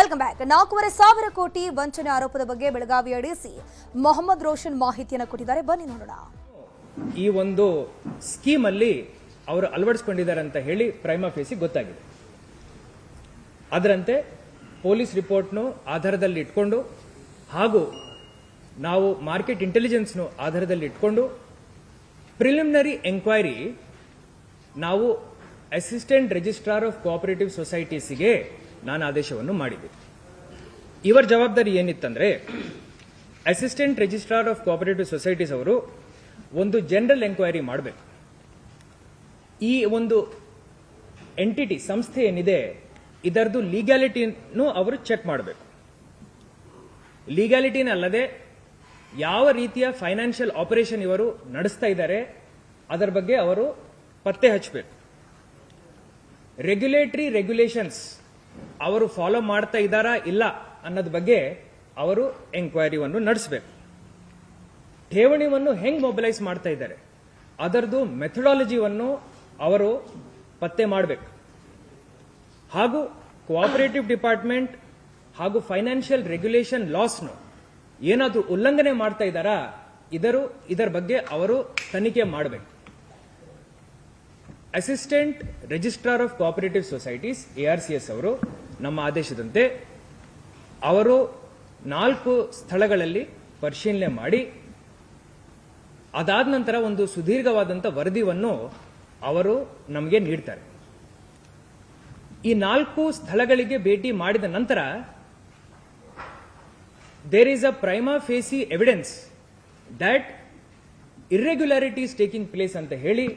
Welcome back. 4,500 ಕೋಟಿ ವಂಚನೆ ಆರೋಪದ ಬಗ್ಗೆ ಬೆಳಗಾವಿಯ ಡಿಸಿ ಮೊಹಮ್ಮದ್ ರೋಷನ್ ಮಾಹಿತಿಯನ್ನು ಕೊಟ್ಟಿದ್ದಾರೆ. ಬನ್ನಿ ನೋಡೋಣ. ಈ ಒಂದು ಸ್ಕೀಮ್ ಅಲ್ಲಿ ಅವರು ಅಳವಡಿಸಿಕೊಂಡಿದ್ದಾರೆ ಅಂತ ಹೇಳಿ ಪ್ರೈಮಾ ಫೇಸಿ ಗೊತ್ತಾಗಿದೆ. ಅದರಂತೆ ಪೊಲೀಸ್ ರಿಪೋರ್ಟ್ನು ಆಧಾರದಲ್ಲಿ ಇಟ್ಕೊಂಡು ಹಾಗೂ ನಾವು ಮಾರ್ಕೆಟ್ ಇಂಟೆಲಿಜೆನ್ಸ್ನು ಆಧಾರದಲ್ಲಿ ಇಟ್ಕೊಂಡು ಪ್ರಿಲಿಮಿನರಿ ಎಂಕ್ವೈರಿ ನಾವು ಅಸಿಸ್ಟೆಂಟ್ ರಿಜಿಸ್ಟ್ರಾರ್ ಆಫ್ ಕೋಆಪರೇಟಿವ್ ಸೊಸೈಟೀಸ್ಗೆ ನಾನು ಆದೇಶವನ್ನು ಮಾಡಿದೆ. ಇವರ ಜವಾಬ್ದಾರಿ ಏನಿತ್ತಂದ್ರೆ assistant registrar of cooperative societies ಅವರು ಒಂದು ಜನರಲ್ ಎಂಕ್ವೈರಿ ಮಾಡಬೇಕು. ಈ ಒಂದು ಎಂಟಿಟಿ ಸಂಸ್ಥೆ ಏನಿದೆ ಇದರದು ಲೀಗ್ಯಾಲಿಟಿನೂ ಅವರು ಚೆಕ್ ಮಾಡಬೇಕು. ಲೀಗ್ಯಾಲಿಟಿನ ಅಲ್ಲದೆ ಯಾವ ರೀತಿಯ ಫೈನಾನ್ಷಿಯಲ್ ಆಪರೇಷನ್ ಇವರು ನಡೆಸ್ತಾ ಇದ್ದಾರೆ ಅದರ ಬಗ್ಗೆ ಅವರು ಪತ್ತೆ ಹಚ್ಚಬೇಕು. ರೆಗ್ಯುಲೇಷನ್ಸ್ ಅವರು ಫಾಲೋ ಮಾಡ್ತಾ ಇದ್ದಾರಾ ಇಲ್ಲ ಅನ್ನೋದ್ರ ಬಗ್ಗೆ ಅವರು ಎಂಕ್ವೈರಿಯನ್ನು ನಡೆಸಬೇಕು. ಠೇವಣಿಯನ್ನು ಹೆಂಗ್ ಮೊಬಿಲೈಸ್ ಮಾಡ್ತಾ ಇದ್ದಾರೆ ಅದರದು ಮೆಥಡಾಲಜಿಯನ್ನು ಅವರು ಪತ್ತೆ ಮಾಡಬೇಕು. ಹಾಗೂ ಕೋಆಪರೇಟಿವ್ ಡಿಪಾರ್ಟ್ಮೆಂಟ್ ಹಾಗೂ ಫೈನಾನ್ಷಿಯಲ್ ರೆಗ್ಯುಲೇಷನ್ ಲಾಸ್ನು ಏನಾದರೂ ಉಲ್ಲಂಘನೆ ಮಾಡ್ತಾ ಇದ್ದಾರಾ ಇದರ ಬಗ್ಗೆ ಅವರು ತನಿಖೆ ಮಾಡಬೇಕು. Assistant registrar of cooperative societies ARCS ಅವರು ನಮ್ಮ ಆದೇಶದಂತೆ ಅವರು 4 ಸ್ಥಳಗಳಲ್ಲಿ ಪರಿಶೀಲನೆ ಮಾಡಿ ಅದಾದ ನಂತರ ಒಂದು ಸುದೀರ್ಘವಾದಂಥ ವರದಿಯನ್ನು ಅವರು ನಮಗೆ ನೀಡ್ತಾರೆ. ಈ 4 ಸ್ಥಳಗಳಿಗೆ ಭೇಟಿ ಮಾಡಿದ ನಂತರ there is a prima facie evidence that irregularities taking place ಅಂತ ಹೇಳಿ